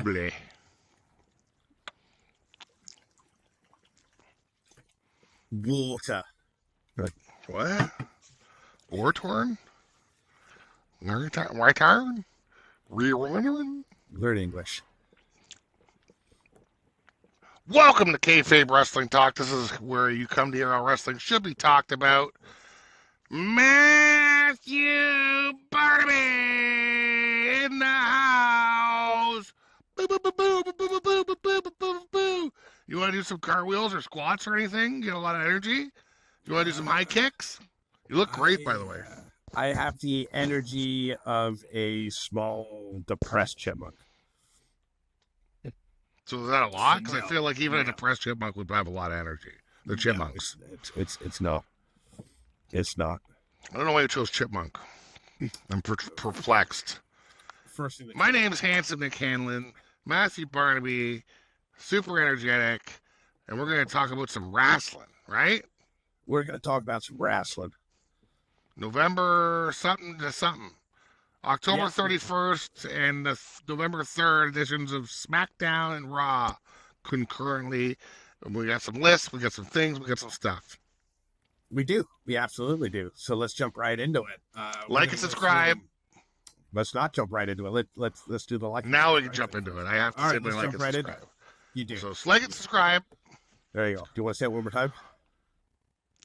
Bubbly. Water. What? Ortorn? Return? Return? Learn English. Welcome to KayFabe Wrestling Talk. This is where you come to hear how wrestling should be talked about. Matthew Barnaby in the house. Boo, boo, boo, boo, boo, boo, boo, boo, boo, boo, boo, boo. You want to do some cartwheels or squats or anything? Get a lot of energy? You want to do some high kicks? You look great, by the way. I have the energy of a small, depressed chipmunk. So is that a lot? Because I feel like even a depressed chipmunk would have a lot of energy. They're chipmunks. No, it's not. It's not. I don't know why you chose chipmunk. I'm perplexed. First thing My name's Handsome Nick Hanlon, Matthew Barnaby, super energetic, and we're going to talk about some wrestling, right? We're going to talk about some wrestling. November something to something. October 31st and the November 3rd editions of Smackdown and Raw concurrently. We got some lists, we got some things, we got some stuff. We do. We absolutely do. So let's jump right into it. Like and subscribe. Let's not jump right into it. Let's do the like. Now we can jump into it. I have to simply like and subscribe. You do. So like and subscribe. There you go. Do you want to say it one more time?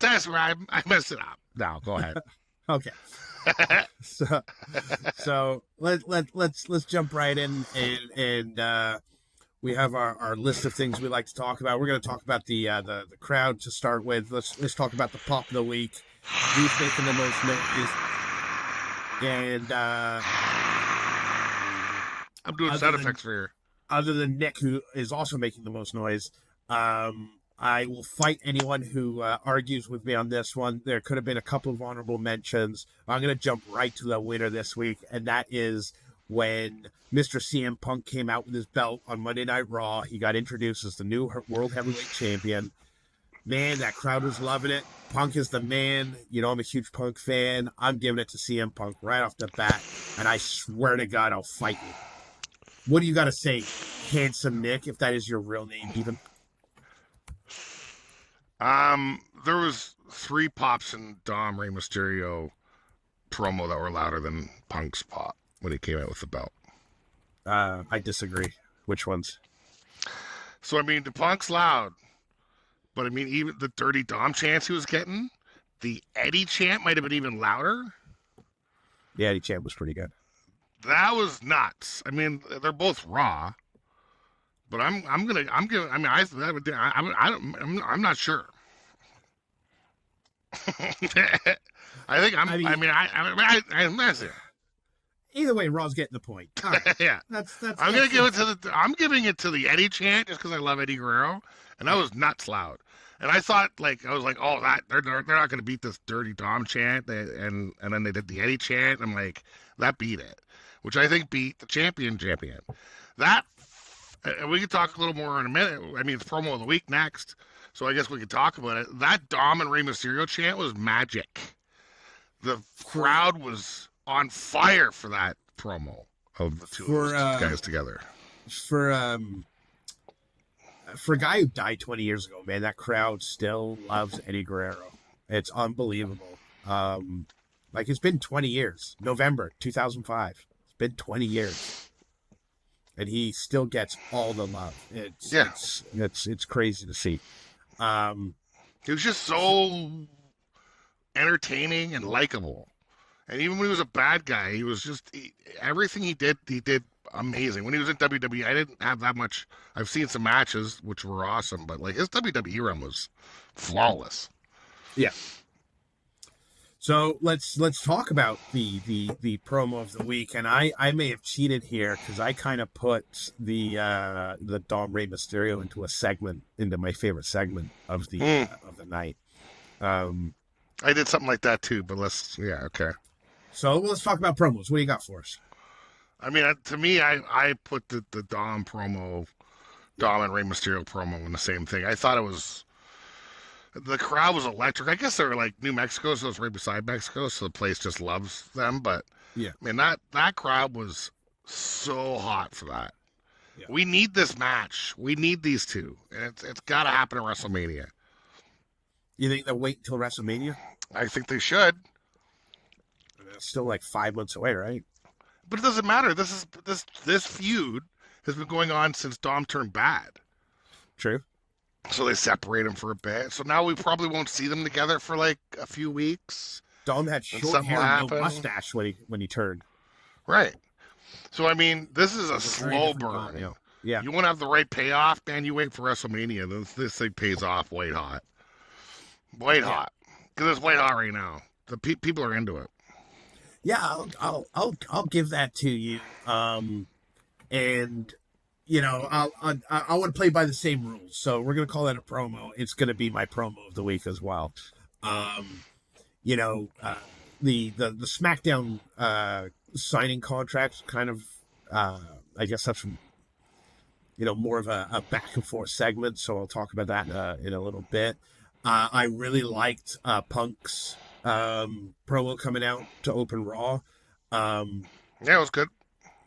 Subscribe. I messed it up. No, go ahead. Okay. so let's jump right in and we have our list of things we like to talk about. We're going to talk about the crowd to start with. Let's talk about the pop of the week. Who's making the most noise? And I'm doing sound effects for you. Other than Nick, who is also making the most noise, I will fight anyone who argues with me on this one. There could have been a couple of honorable mentions. I'm going to jump right to the winner this week, and that is when Mr. CM Punk came out with his belt on Monday Night Raw. He got introduced as the new World Heavyweight Champion. Man, that crowd was loving it. Punk is the man. You know, I'm a huge Punk fan. I'm giving it to CM Punk right off the bat, and I swear to God, I'll fight you. What do you got to say, Handsome Nick, if that is your real name even? There was 3 pops in Dom Rey Mysterio promo that were louder than Punk's pop when he came out with the belt. I disagree. Which ones? So, I mean, the Punk's loud, but I mean, even the Dirty Dom chants he was getting, the Eddie chant might have been even louder. The Eddie chant was pretty good. That was nuts. I mean, they're both raw, but I'm not sure. I'm not sure. Either way, Raw's getting the point. All right. Yeah, I'm giving it to the Eddie chant just because I love Eddie Guerrero, and that was nuts loud. And I thought, I was like, oh, they're not going to beat this Dirty Dom chant, and then they did the Eddie chant. I'm like, that beat it, which I think beat the champion. That we could talk a little more in a minute. I mean, it's promo of the week next. So I guess we could talk about it. That Dom and Rey Mysterio chant was magic. The crowd was on fire for that promo of the two of those guys together. For a guy who died 20 years ago, man, that crowd still loves Eddie Guerrero. It's unbelievable. It's been 20 years. November 2005. It's been 20 years. And he still gets all the love. It's crazy to see. He was just so entertaining and likable, and even when he was a bad guy, he was just everything he did amazing. When he was in WWE, I didn't have that much. I've seen some matches which were awesome, but his WWE run was flawless. Yeah. So let's talk about the promo of the week, and I may have cheated here because I kind of put the Dom Rey Mysterio into my favorite segment of the night. I did something like that too, but okay. So let's talk about promos. What do you got for us? I mean, to me, I put the Dom and Rey Mysterio promo in the same thing. I thought it was. The crowd was electric. I guess they were like New Mexico, so it's right beside Mexico, so the place just loves them. But yeah, I mean that crowd was so hot for that. Yeah. We need this match. We need these two. And it's got to happen at WrestleMania. You think they'll wait until WrestleMania? I think they should. It's still like 5 months away, right? But it doesn't matter. This feud has been going on since Dom turned bad. True. So they separate them for a bit. So now we probably won't see them together for like a few weeks. Dom had short hair and no mustache when he turned. Right. So I mean, this is a slow burn. Yeah. You want to have the right payoff, man. You wait for WrestleMania. This thing pays off white hot. White hot. Because it's white hot right now. The people are into it. Yeah, I'll give that to you. And you know, I want to play by the same rules. So we're gonna call that a promo. It's gonna be my promo of the week as well. You know, the Smackdown signing contracts kind of I guess that's more of a back and forth segment. So I'll talk about that in a little bit. I really liked Punk's promo coming out to open Raw. Yeah, it was good.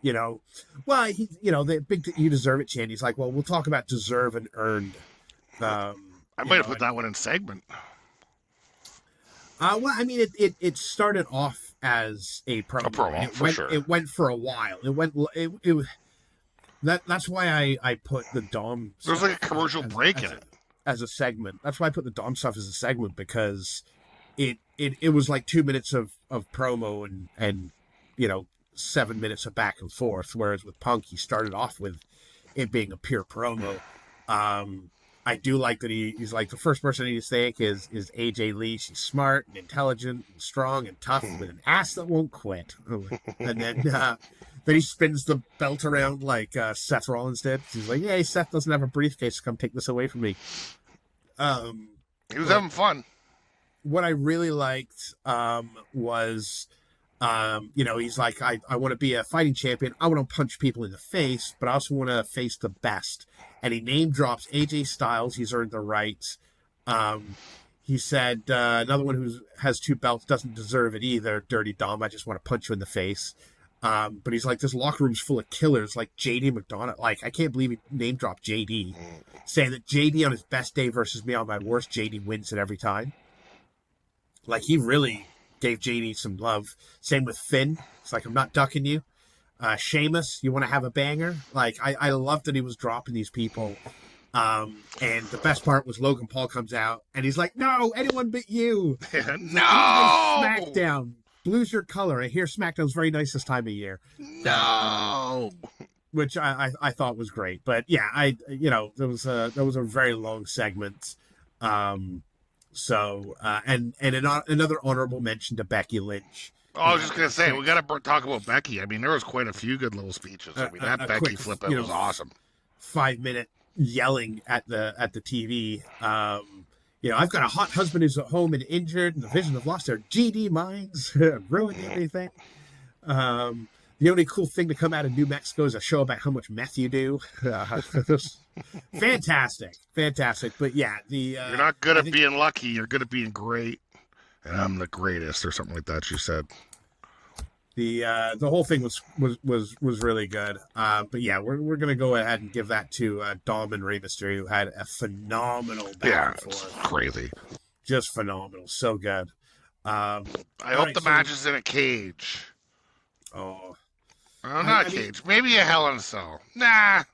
You know, well, the big "you deserve it" chant. He's like, well, we'll talk about deserve and earned. I might have put that one in segment. Well, I mean, it started off as a promo. A promo, for sure. It went for a while. That's why I put the Dom. There's like a commercial break in it as a segment. That's why I put the Dom stuff as a segment, because it was like 2 minutes of promo and 7 minutes of back and forth. Whereas with Punk, he started off with it being a pure promo. I do like that he's like, the first person I need to thank is AJ Lee. She's smart and intelligent and strong and tough with an ass that won't quit. And then he spins the belt around like Seth Rollins did. He's like, "Hey, Seth doesn't have a briefcase. Come take this away from me." He was having fun. What I really liked was, he's like, I want to be a fighting champion. I want to punch people in the face, but I also want to face the best. And he name drops AJ Styles. He's earned the right. He said, another one who has 2 belts doesn't deserve it either. Dirty Dom. I just want to punch you in the face. But he's like, this locker room's full of killers like JD McDonough. Like, I can't believe he name dropped JD, saying that JD on his best day versus me on my worst, JD wins it every time. Like, he really gave JD some love. Same with Finn. It's like, I'm not ducking you. Sheamus, you want to have a banger? Like, I love that he was dropping these people. And the best part was Logan Paul comes out and he's like, "No, anyone but you." No! Smackdown. Blue's your color. I hear SmackDown's very nice this time of year. No. Which I thought was great. But yeah, there was a very long segment. So another honorable mention to Becky Lynch. Oh, I was just gonna say, we gotta talk about Becky. I mean, there was quite a few good little speeches. I mean, that Becky quick, flip was awesome. 5-minute yelling at the TV. I've got a hot husband who's at home and injured, and the vision have lost their GD minds, ruined everything. The only cool thing to come out of New Mexico is a show about how much meth you do. Fantastic. But yeah, you're not good at being lucky. You're good at being great, and I'm the greatest, or something like that. She said. The whole thing was really good. But yeah, we're gonna go ahead and give that to Dom and Rey Mysterio, who had a phenomenal back and forth. Crazy, just phenomenal, so good. I hope the match is in a cage. Oh, not a cage. Maybe a Hell in a Cell. Nah.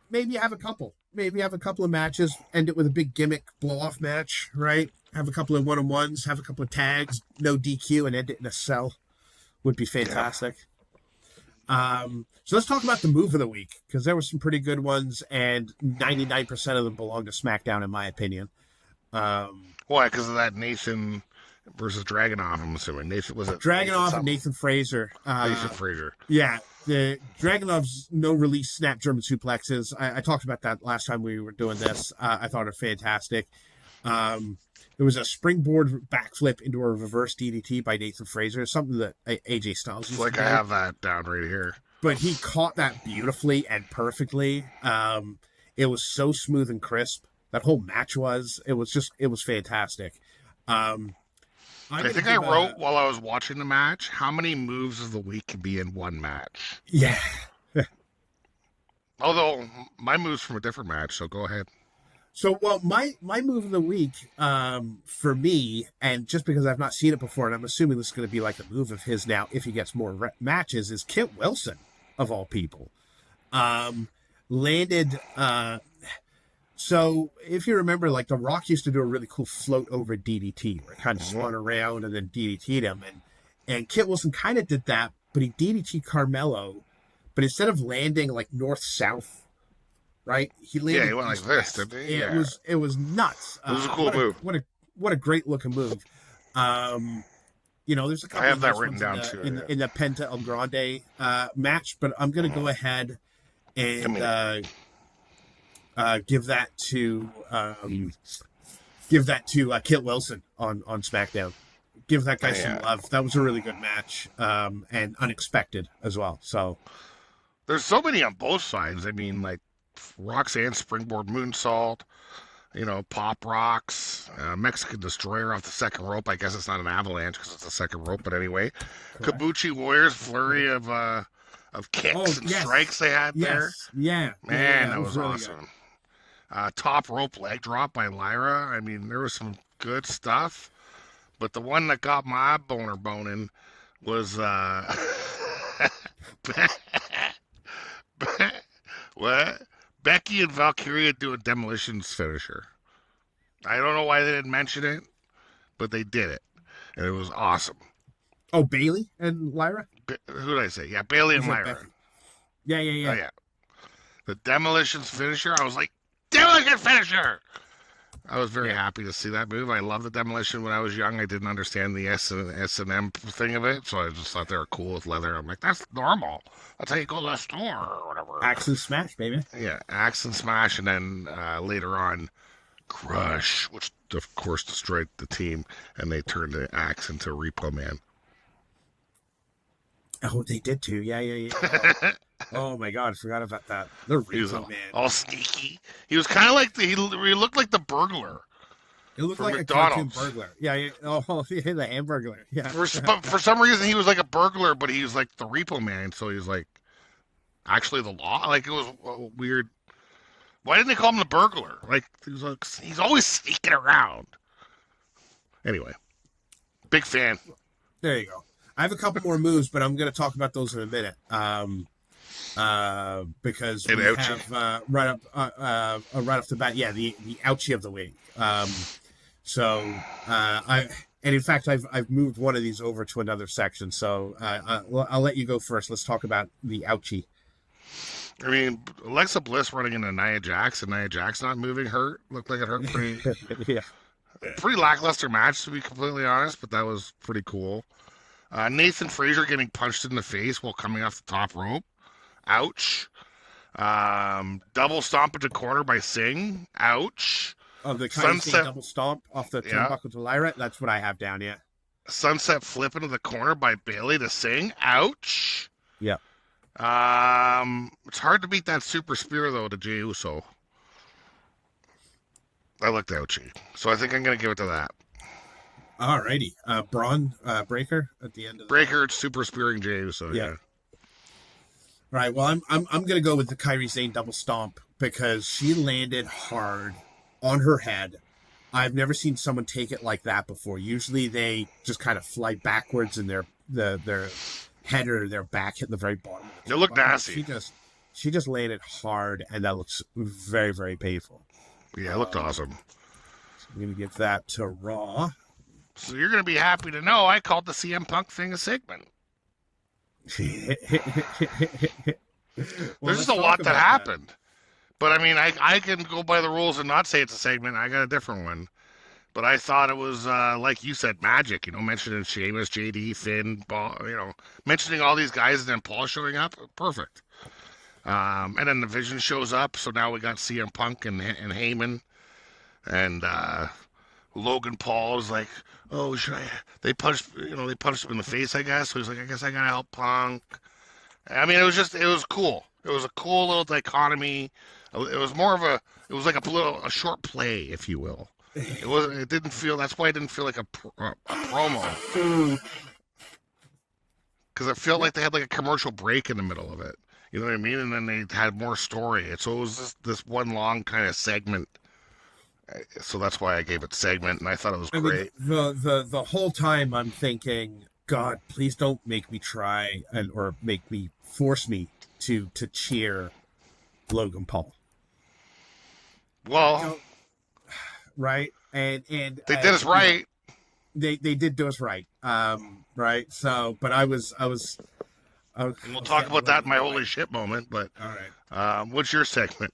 Maybe have a couple. Maybe have a couple of matches. End it with a big gimmick blow-off match, right? Have a couple of one-on-ones. Have a couple of tags. No DQ, and end it in a cell. Would be fantastic. Yeah. So let's talk about the move of the week, because there were some pretty good ones, and 99% of them belong to SmackDown, in my opinion. Why? Because of that Nathan versus Dragunov, I'm assuming. Nathan, was it Dragunov and Nathan Fraser? Nathan Fraser. Yeah. The Dragunov's no-release snap German suplexes. I talked about that last time we were doing this. I thought it fantastic. There was a springboard backflip into a reverse DDT by Nathan Fraser, something that AJ Styles used to do. I have that down right here. But he caught that beautifully and perfectly. It was so smooth and crisp. That whole match was. It was fantastic. I think I wrote while I was watching the match, how many moves of the week can be in one match? Yeah. Although my move's from a different match, so go ahead. So, well, my move of the week, for me, and just because I've not seen it before, and I'm assuming this is going to be like a move of his now if he gets more matches, is Kit Wilson, of all people. Landed, so if you remember, like The Rock used to do a really cool float over DDT, where it kind of spun around and then DDT'd him, and Kit Wilson kind of did that, but he DDT'd Carmelo, but instead of landing like north-south, right? He landed. Yeah, he went like this, didn't he? Yeah. It was nuts. It was a cool move. What a great looking move. There's a couple. I have of that nice written down ones too. In the Penta El Grande match, but I'm gonna go ahead and give that to Kit Wilson on SmackDown. Give that guy some love. That was a really good match, and unexpected as well. So there's so many on both sides. I mean, like Roxanne springboard moonsault, pop rocks, Mexican destroyer off the second rope. I guess it's not an avalanche because it's the second rope, but anyway. Correct. Kabuchi Warriors flurry of kicks and strikes they had there. Yeah, man, that was really awesome. Top rope leg drop by Lyra. I mean, there was some good stuff, but the one that got my boner boning was what? Becky and Valkyria do a Demolitions finisher. I don't know why they didn't mention it, but they did it, and it was awesome. Oh, Bailey and Lyra? Who did I say? Yeah, Bailey and Lyra. Yeah. Oh, yeah. The Demolitions finisher, I was like, Demolition finisher! I was very happy to see that move. I loved the Demolition when I was young. I didn't understand the S&M thing of it, so I just thought they were cool with leather. I'm like, that's normal. That's how you go to the store or whatever. Axe and Smash, baby. Yeah, Axe and Smash, and then later on, Crush, which of course destroyed the team, and they turned the Axe into Repo Man. Oh, they did too. Yeah. Oh my God, I forgot about that. The Repo Man. All sneaky. He was kind of like he looked like the burglar. It looked like McDonald's. A cartoon burglar. Yeah. Oh, the Hamburglar. Yeah. For some reason, he was like a burglar, but he was like the Repo Man, so he was like actually the law. Like, it was weird. Why didn't they call him the burglar? Like, he's always sneaking around. Anyway, big fan. There you go. I have a couple more moves, but I'm going to talk about those in a minute. Because we have right off the bat, the ouchie of the week. And in fact, I've moved one of these over to another section. So I'll let you go first. Let's talk about the ouchie. I mean, Alexa Bliss running into Nia Jax, and Nia Jax not moving hurt. Looked like it hurt pretty. Pretty lackluster match, to be completely honest, but that was pretty cool. Nathan Frazier getting punched in the face while coming off the top rope. Ouch. Double stomp into corner by Singh. Ouch. Oh, the Sunset double stomp off the turnbuckle to Lyra. That's what I have down. Yeah. Sunset flip into the corner by Bailey to Singh. Ouch. Yeah. It's hard to beat that super spear though to Jey Uso. I looked ouchy, so I think I'm gonna give it to that. Alrighty. Braun Breaker at the end of Breaker super spearing Jey Uso. Yeah. All right. Well, I'm gonna go with the Kairi Sane double stomp because she landed hard on her head. I've never seen someone take it like that before. Usually they just kind of fly backwards and their head or their back hit the very bottom. It looked nasty. She just landed hard, and that looks very, very painful. Yeah, it looked awesome. So I'm gonna give that to Raw. So you're gonna be happy to know I called the CM Punk thing a segment. There's just a lot that happened. But I mean, I can go by the rules and not say it's a segment. I got a different one. But I thought it was, like you said, magic, mentioning Sheamus, JD, Finn, Paul, mentioning all these guys and then Paul showing up. Perfect. And then the Vision shows up. So now we got CM Punk and Heyman. And Logan Paul is like, oh, should I? They punched him in the face, I guess. So he's like, I guess I got to help Punk. I mean, it was cool. It was a cool little dichotomy. It was like a short play, if you will. It didn't feel. That's why it didn't feel like a promo. Because it felt like they had like a commercial break in the middle of it. You know what I mean? And then they had more story. And so it was this one long kind of segment. So that's why I gave it segment, and I thought it was great. The whole time I'm thinking, God, please don't make me try or force me to cheer Logan Paul. Well, right, and they did us right. They did do us right. Right. So, but I was and we'll talk about that in my holy shit moment. But all right, what's your segment?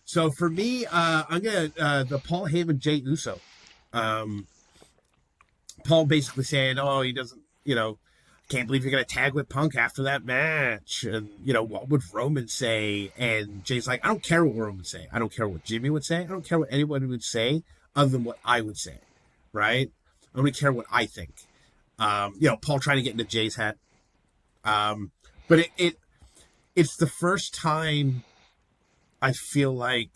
So for me, I'm gonna the Paul Heyman Jey Uso. Paul basically saying, "Oh, he doesn't, can't believe you're gonna tag with Punk after that match." And what would Roman say? And Jay's like, "I don't care what Roman would say. I don't care what Jimmy would say. I don't care what anyone would say other than what I would say. Right? I only care what I think." Paul trying to get into Jay's head. But it's the first time I feel like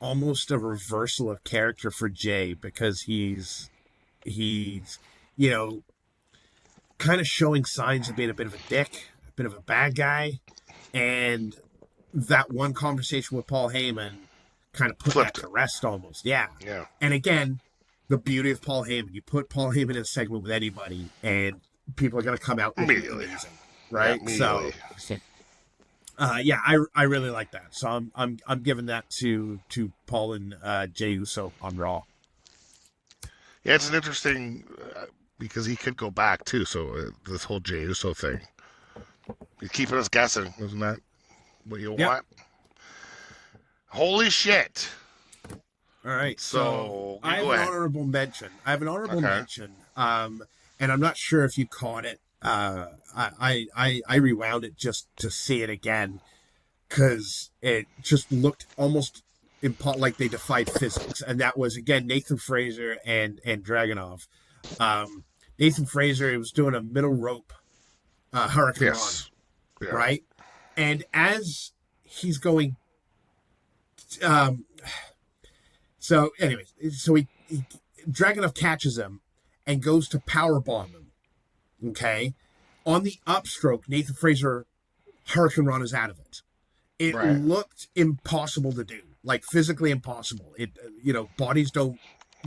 almost a reversal of character for Jay, because he's kind of showing signs of being a bit of a dick, a bit of a bad guy, and that one conversation with Paul Heyman kind of put that to rest almost. Yeah. And again, the beauty of Paul Heyman, you put Paul Heyman in a segment with anybody and people are going to come out immediately. Amazing, right? Yeah, immediately. So I really like that. So I'm giving that to Paul and Jey Uso on Raw. Yeah, it's an interesting because he could go back too. So this whole Jey Uso thing, he's keeping us guessing. Isn't that what you want? Holy shit! All right, so I have an honorable mention. And I'm not sure if you caught it. I rewound it just to see it again because it just looked almost like they defied physics, and that was again Nathan Fraser and Dragunov. Nathan Fraser was doing a middle rope hurricane run, right? And as he's going, so Dragunov catches him and goes to powerbomb him. Okay, on the upstroke, Nathan Fraser hurricane run is out of it. It looked impossible to do, like physically impossible. It,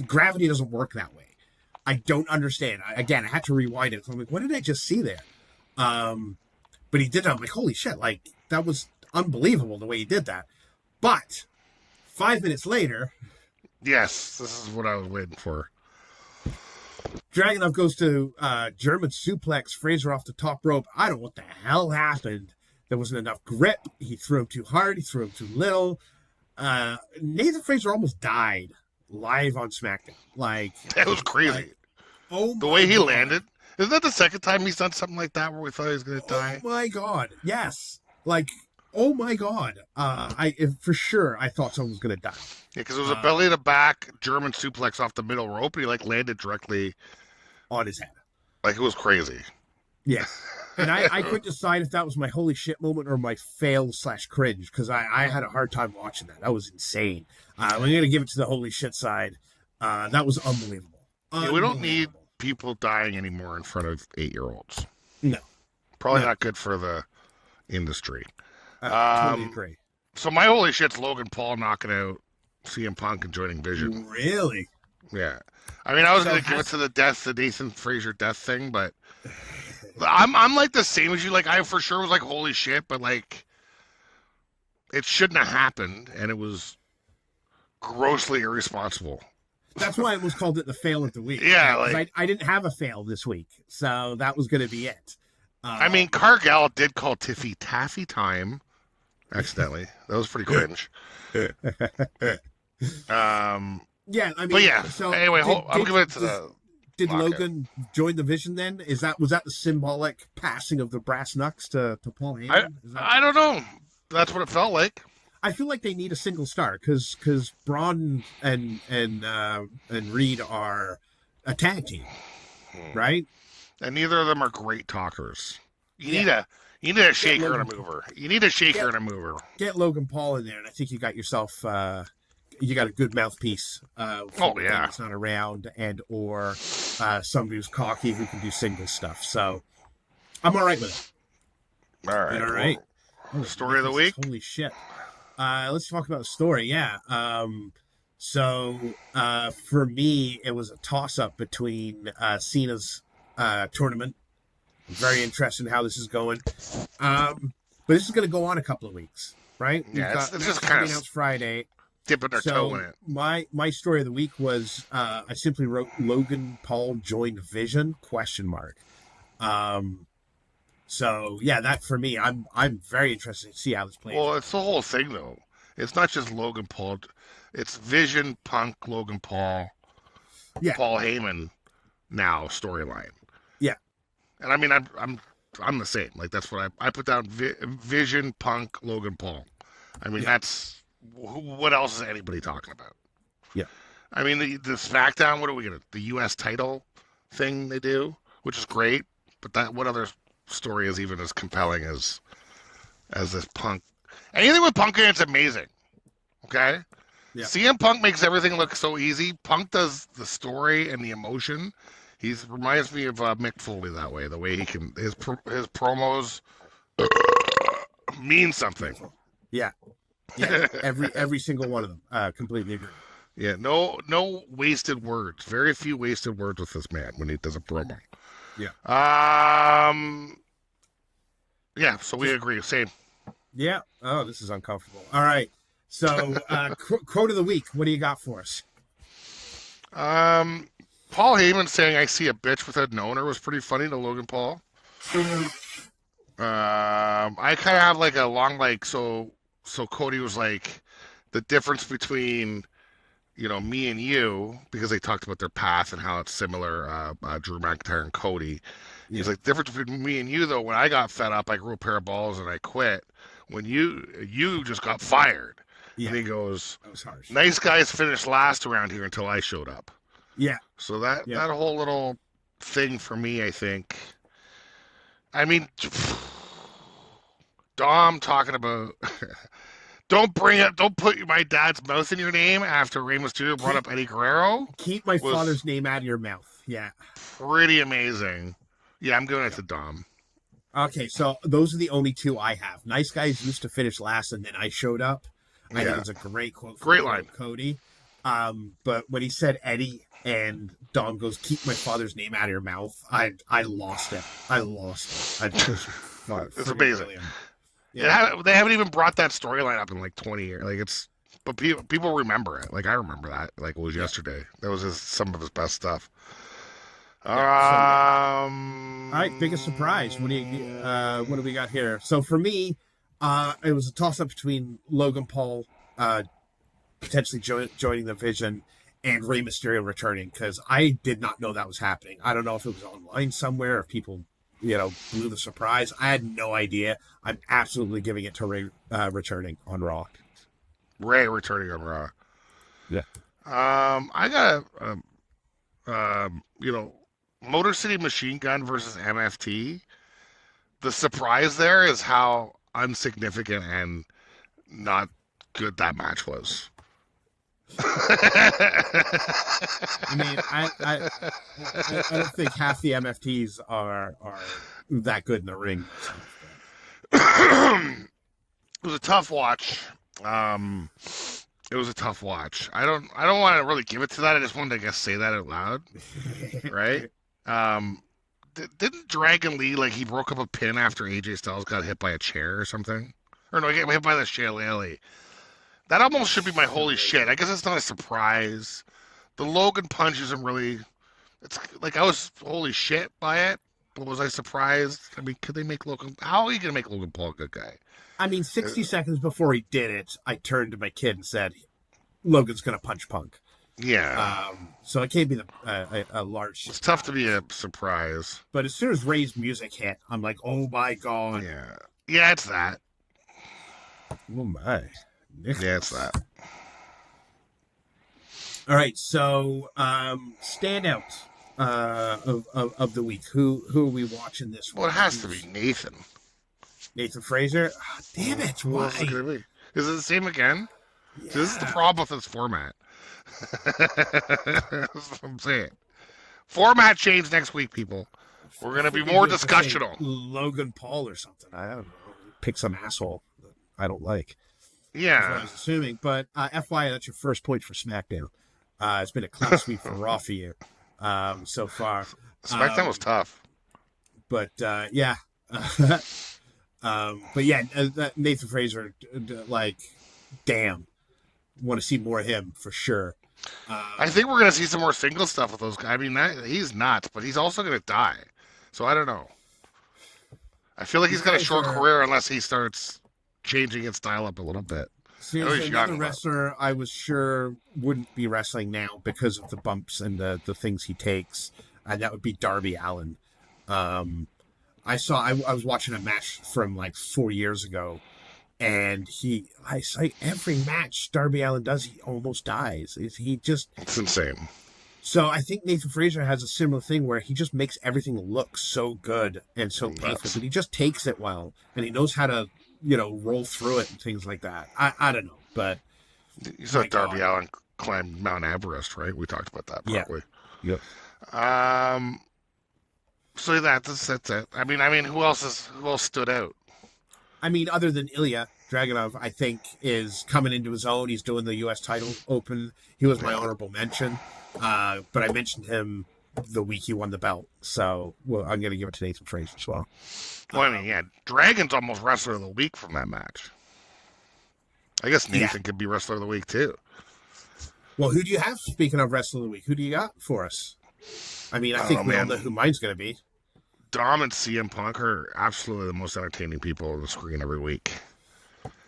gravity doesn't work that way. I don't understand. I had to rewind it. So I'm like, what did I just see there? But he did that. I'm like, holy shit! Like that was unbelievable the way he did that. But 5 minutes later, yes, this is what I was waiting for. Dragunov goes to German suplex Fraser off the top rope. I don't know what the hell happened. There wasn't enough grip. He threw him too hard. He threw him too little. Nathan Fraser almost died live on SmackDown. Like that was crazy. The way he landed. Isn't that the second time he's done something like that where we thought he was going to die? Oh my god! Yes. Like, oh my god! For sure I thought someone was going to die. Yeah, because it was a belly to back German suplex off the middle rope, and he landed directly on his head. Like it was crazy. Yeah. And I couldn't decide if that was my holy shit moment or my fail/cringe, because I had a hard time watching that. That was insane. I'm going to give it to the holy shit side. That was unbelievable. Yeah, we don't need people dying anymore in front of 8-year-olds. No. Probably not good for the industry. Totally agree. So my holy shit's Logan Paul knocking out CM Punk and joining Vision. Really? Yeah. I mean, I was going to give it to the Nathan Fraser death thing, but I'm like the same as you. Like, I for sure was like, holy shit, but like, it shouldn't have happened, and it was grossly irresponsible. That's why I almost called it the fail of the week. Yeah, like I didn't have a fail this week, so that was going to be it. I mean, Cargill did call Tiffy Taffy time accidentally. That was pretty cringe. Yeah, I mean, but yeah. So anyway, I'm giving it to the. Did Logan join the Vision then? Was that the symbolic passing of the brass knucks to Paul Heyman? I don't know. That's what it felt like. I feel like they need a single star because Braun and Reed are a tag team, right? And neither of them are great talkers. You need a shaker and a mover. You need a shaker and a mover. Get Logan Paul in there, and I think you got yourself. You got a good mouthpiece. It's not around, or somebody who's cocky who can do single stuff. So I'm all right with it. All right. All right. Oh, Story of the week. Holy shit. Let's talk about story. Yeah. For me, it was a toss-up between Cena's tournament. I'm very interested in how this is going. But this is going to go on a couple of weeks, right? Yeah, it's just kind of announced Friday. Dipping their toe in it. My story of the week was I simply wrote Logan Paul joined Vision ? So yeah, that for me, I'm very interested to see how this plays. Well, it's the whole thing though. It's not just Logan Paul. It's Vision, Punk, Logan Paul, Paul Heyman now storyline. Yeah, and I mean I'm the same. Like that's what I put down. Vision, Punk, Logan Paul. I mean that's what else is anybody talking about? Yeah, I mean the Smackdown. What are we gonna? The U.S. title thing they do, which is great. But what other story is even as compelling as this Punk? Anything with Punk in it's amazing. Okay? Yeah. CM Punk makes everything look so easy. Punk does the story and the emotion. He reminds me of Mick Foley that way. The way he can his promos mean something. Yeah. Yeah. every single one of them. Completely agree. Yeah. No wasted words. Very few wasted words with this man when he does a promo. Yeah. Yeah. So we agree. Same. Yeah. Oh, this is uncomfortable. All right. So, quote of the week. What do you got for us? Paul Heyman saying "I see a bitch with a knoner" was pretty funny to Logan Paul. I kind of have like a long so Cody was like the difference between me and you, because they talked about their path and how it's similar. Drew McIntyre and Cody. Yeah. He's like, the difference between me and you though, when I got fed up, I grew a pair of balls and I quit. When you just got fired. Yeah. And he goes, that was harsh. Nice guys finished last around here until I showed up. Yeah. So that whole little thing for me, I think. I mean, Dom talking about don't put my dad's mouth in your name after Rey Mysterio brought up Eddie Guerrero. Keep my father's name out of your mouth. Yeah. Pretty amazing. Yeah, I'm giving it to Dom. Okay, so those are the only two I have. Nice guys used to finish last, and then I showed up. I think it's a great quote. Great line, Cody. But when he said Eddie and Dom goes, "Keep my father's name out of your mouth," I lost it. It's amazing. Yeah. They haven't even brought that storyline up in like 20 years. Like but people remember it. Like I remember that. Like it was yesterday. That was some of his best stuff. All right, biggest surprise. What do we got here? So for me, it was a toss-up between Logan Paul potentially joining the Vision and Rey Mysterio returning, because I did not know that was happening. I don't know if it was online somewhere, if people blew the surprise. I had no idea. I'm absolutely giving it to Rey returning on Raw. Rey returning on Raw. Yeah. I got Motor City Machine Gun versus MFT. The surprise there is how insignificant and not good that match was. I mean, I don't think half the MFTs are that good in the ring. It was a tough watch. It was a tough watch. I don't want to really give it to that. I just wanted to, I guess, say that out loud, right? Didn't Dragon Lee, like, he broke up a pin after AJ Styles got hit by a chair or something? Or no, he got hit by the shillelagh. That almost should be my holy shit. I guess it's not a surprise. The Logan punch isn't really. It's like I was holy shit by it, but was I surprised? I mean, could they make Logan? How are you gonna make Logan Paul a good guy? I mean, 60 seconds before he did it, I turned to my kid and said, "Logan's gonna punch Punk." Yeah. So it can't be a large. It's tough to be a surprise. But as soon as Ray's music hit, I'm like, "Oh my god!" Yeah. Yeah, it's that. Oh my. Yeah, it's that. All right, so standout of the week. Who are we watching this week? Well, it has to be Nathan. Nathan Fraser? Oh, damn it, why? Is it the same again? Yeah. This is the problem with this format. That's what I'm saying. Format change next week, people. We're going to be more discussional. Logan Paul or something. I don't know. Pick some asshole that I don't like. Yeah. That's what I was assuming. But FYI, that's your first point for SmackDown. It's been a clean sweep for Raw for you so far. SmackDown was tough. But, yeah. But, yeah, Nathan Fraser, like, damn. Want to see more of him for sure. I think we're going to see some more single stuff with those guys. I mean, he's nuts, but he's also going to die. So I don't know. I feel like he's got a short career unless he starts changing his style up a little bit. Seriously, another wrestler I was sure wouldn't be wrestling now because of the bumps and the things he takes, and that would be Darby Allin. I was watching a match from like 4 years ago, and I say every match Darby Allin does, he almost dies. It's insane. So I think Nathan Fraser has a similar thing where he just makes everything look so good and so painful, but he just takes it well, and he knows how to, roll through it and things like that. I don't know, but you saw Darby Allin climb Mount Everest, right? We talked about that probably. Yeah. So that's it. I mean, who else stood out? I mean, other than Ilya Dragunov, I think is coming into his own. He's doing the U.S. title open. He was my honorable mention. But I mentioned him the week he won the belt, so I'm going to give it to Nathan Fraser as well. Well, I mean, yeah, Dragon's almost Wrestler of the Week from that match. I guess Nathan could be Wrestler of the Week, too. Well, who do you have, speaking of Wrestler of the Week? Who do you got for us? I mean, I think we all know who mine's going to be. Dom and CM Punk are absolutely the most entertaining people on the screen every week.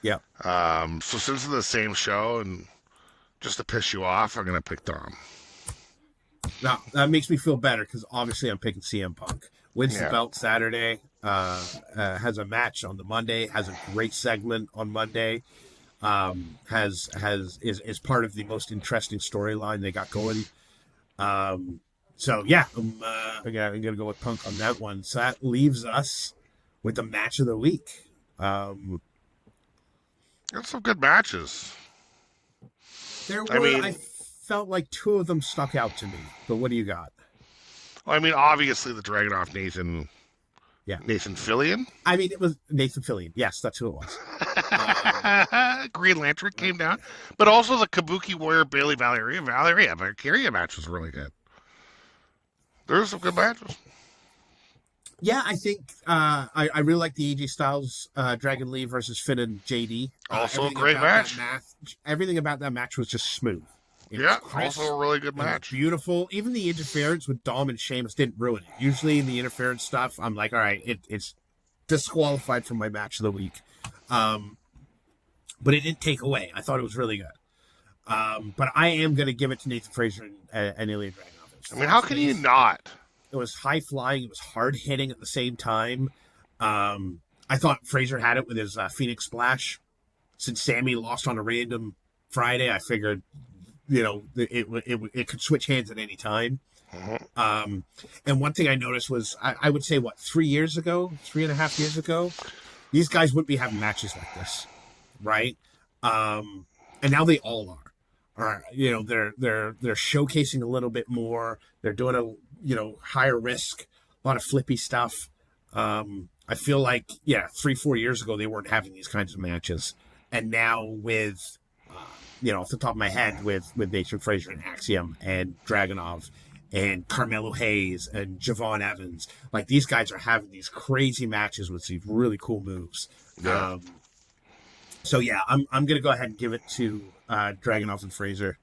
Yeah. So since it's the same show, and just to piss you off, I'm going to pick Dom. Now, that makes me feel better because obviously I'm picking CM Punk. Wins the belt Saturday, has a match on the Monday, has a great segment on Monday, is part of the most interesting storyline they got going. So yeah, I'm gonna go with Punk on that one. So that leaves us with the match of the week. Got some good matches. I felt like two of them stuck out to me. But what do you got? Well, I mean, obviously the Dragunov Nathan Fillion. I mean, it was Nathan Fillion. Yes, that's who it was. Green Lantern came down, but also the Kabuki Warrior Bailey Valkyria match was really good. There were some good matches. Yeah, I think I really like the AJ Styles Dragon Lee versus Finn and JD. Also a great match. Everything about that match was just smooth. Also a really good match. Beautiful. Even the interference with Dom and Sheamus didn't ruin it. Usually in the interference stuff, I'm like, all right, it's disqualified from my match of the week. But it didn't take away. I thought it was really good. But I am going to give it to Nathan Fraser and Ilya Dragunov. I mean, how can you not? It was high flying. It was hard hitting at the same time. I thought Fraser had it with his Phoenix Splash. Since Sammy lost on a random Friday, I figured, it could switch hands at any time. And one thing I noticed was, I would say, 3.5 years ago, these guys wouldn't be having matches like this, right? And now they all are. They're showcasing a little bit more. They're doing a higher risk, a lot of flippy stuff. I feel like 3-4 years ago they weren't having these kinds of matches, and now with off the top of my head with Nathan Fraser and Axiom and Dragunov and Carmelo Hayes and Javon Evans, like these guys are having these crazy matches with these really cool moves. Yeah. I'm gonna go ahead and give it to Dragunov and Fraser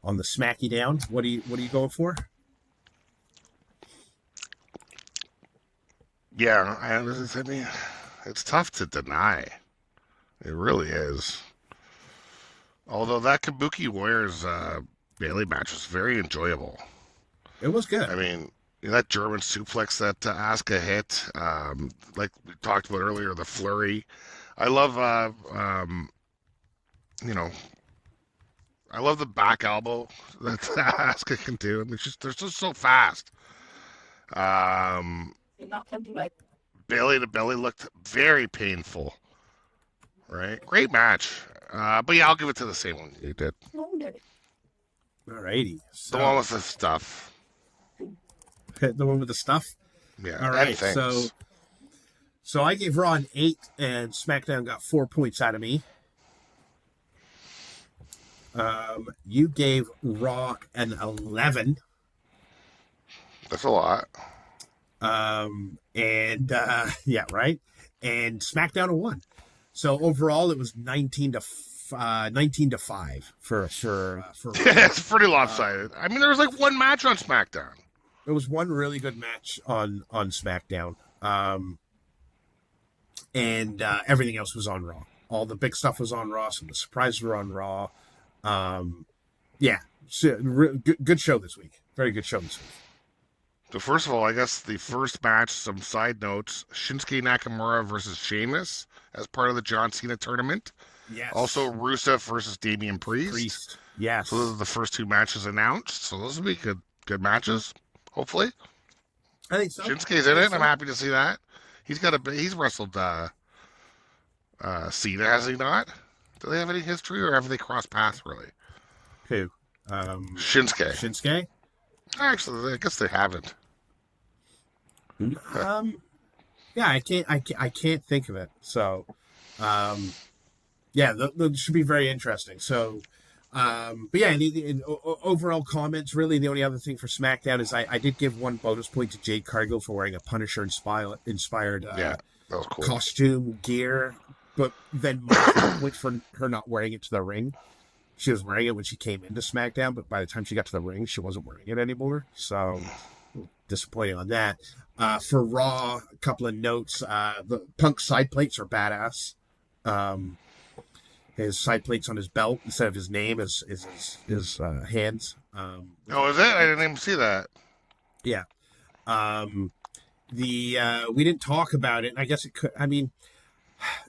on the Smacky Down. What are you going for? Yeah, I mean, it's tough to deny. It really is. Although that Kabuki Warriors Bailey match was very enjoyable. It was good. I mean, that German suplex that Asuka hit, like we talked about earlier, the flurry. I love, I love the back elbow that Asuka can do. I mean, they're just so fast. Belly to belly looked very painful. Right? Great match. But yeah, I'll give it to the same one you did. Alrighty. The one with the stuff. The one with the stuff? Yeah. All right, And thanks. so I gave Raw an 8, and SmackDown got 4 points out of me. You gave Raw an 11. That's a lot. And yeah, right. And SmackDown a 1. So overall, it was 19 to 5 for It's pretty lopsided. I mean, there was like one match on SmackDown. There was one really good match on SmackDown. And everything else was on Raw. All the big stuff was on Raw. Some of the surprises were on Raw. Yeah, so, good show this week. Very good show this week. So first of all, I guess the first match, some side notes, Shinsuke Nakamura versus Sheamus as part of the John Cena tournament. Yes. Also, Rusev versus Damian Priest. Yes. So those are the first 2 matches announced. So those will be good matches, hopefully. I think so. Shinsuke's in it. I'm happy to see that. He's wrestled Cena, has he not? Do they have any history, or have they crossed paths really? Who? Shinsuke. Shinsuke? Actually, I guess they haven't. Yeah, I can't think of it. So, yeah, that should be very interesting. So, but yeah, the overall comments. Really, the only other thing for SmackDown is I did give 1 bonus point to Jade Cargill for wearing a Punisher inspired Yeah, that was cool. costume gear, but then -1 point for her not wearing it to the ring. She was wearing it when she came into SmackDown, but by the time she got to the ring, she wasn't wearing it anymore. So disappointing on that. For Raw, a couple of notes. The Punk side plates are badass. His side plates on his belt instead of his name is his hands. Oh, is it? I didn't even see that. Yeah. We didn't talk about it, and I guess it could. I mean,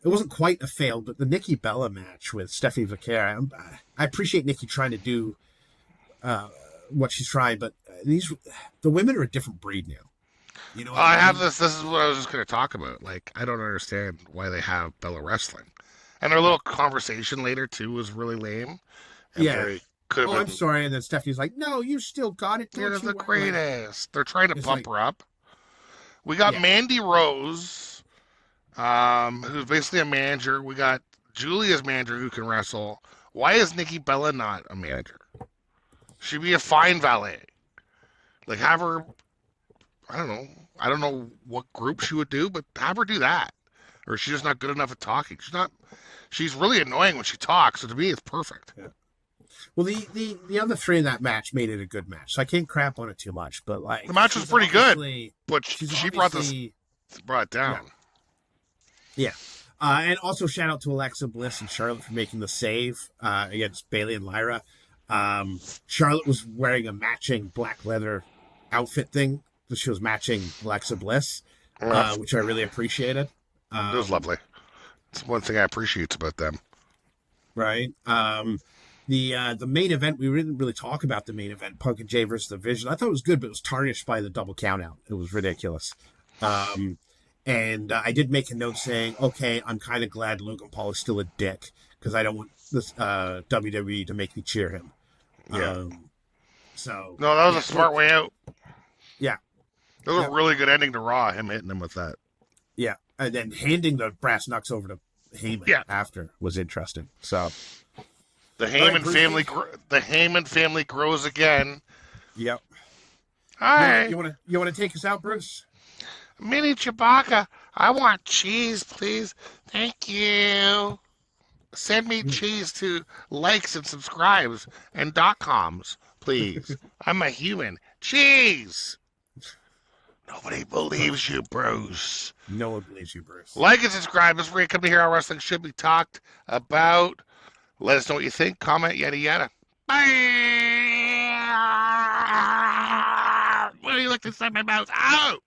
it wasn't quite a fail, but the Nikki Bella match with Stephanie Vaquera, I appreciate Nikki trying to do what she's trying, but the women are a different breed now. You know, I have this. This is what I was just going to talk about. Like, I don't understand why they have Bella wrestling, and their little conversation later too was really lame. Yeah. Oh, I'm sorry. And then Stephanie's like, "No, you still got it. You're Don't you the worry." greatest. They're trying to It's pump like- her up. We got Yeah. Mandy Rose, who's basically a manager. We got Julia's manager who can wrestle. Why is Nikki Bella not a manager? She'd be a fine valet. Like, have her, I don't know. I don't know what group she would do, but have her do that. Or she's just not good enough at talking. She's really annoying when she talks, so to me it's perfect. Yeah. Well, the other 3 in that match made it a good match, so I can't crap on it too much. But like, The match was pretty good, but she brought it down. Yeah. And also shout out to Alexa Bliss and Charlotte for making the save against Bayley and Lyra. Charlotte was wearing a matching black leather outfit thing. So she was matching Alexa Bliss, which I really appreciated. It was lovely. It's one thing I appreciate about them. Right. The main event, we didn't really talk about the main event, Punk and Jay versus the Vision. I thought it was good, but it was tarnished by the double count out. It was ridiculous. And I did make a note saying, okay, I'm kind of glad Logan Paul is still a dick because I don't want this WWE to make me cheer him. Yeah. So No, that was a smart way out. Yeah. That was a really good ending to Raw, him hitting him with that. Yeah. And then handing the brass knucks over to Heyman after was interesting. So the Heyman family grows again. Yep. Hi. You want to take us out, Bruce? Mini Chewbacca, I want cheese, please. Thank you. Send me cheese to likes and subscribes and .coms, please. I'm a human. Cheese. Nobody believes you, Bruce. No one believes you, Bruce. Like and subscribe. This is where you come to hear how wrestling should be talked about. Let us know what you think. Comment, yada, yada. Bye. What do you look inside my mouth? Ow!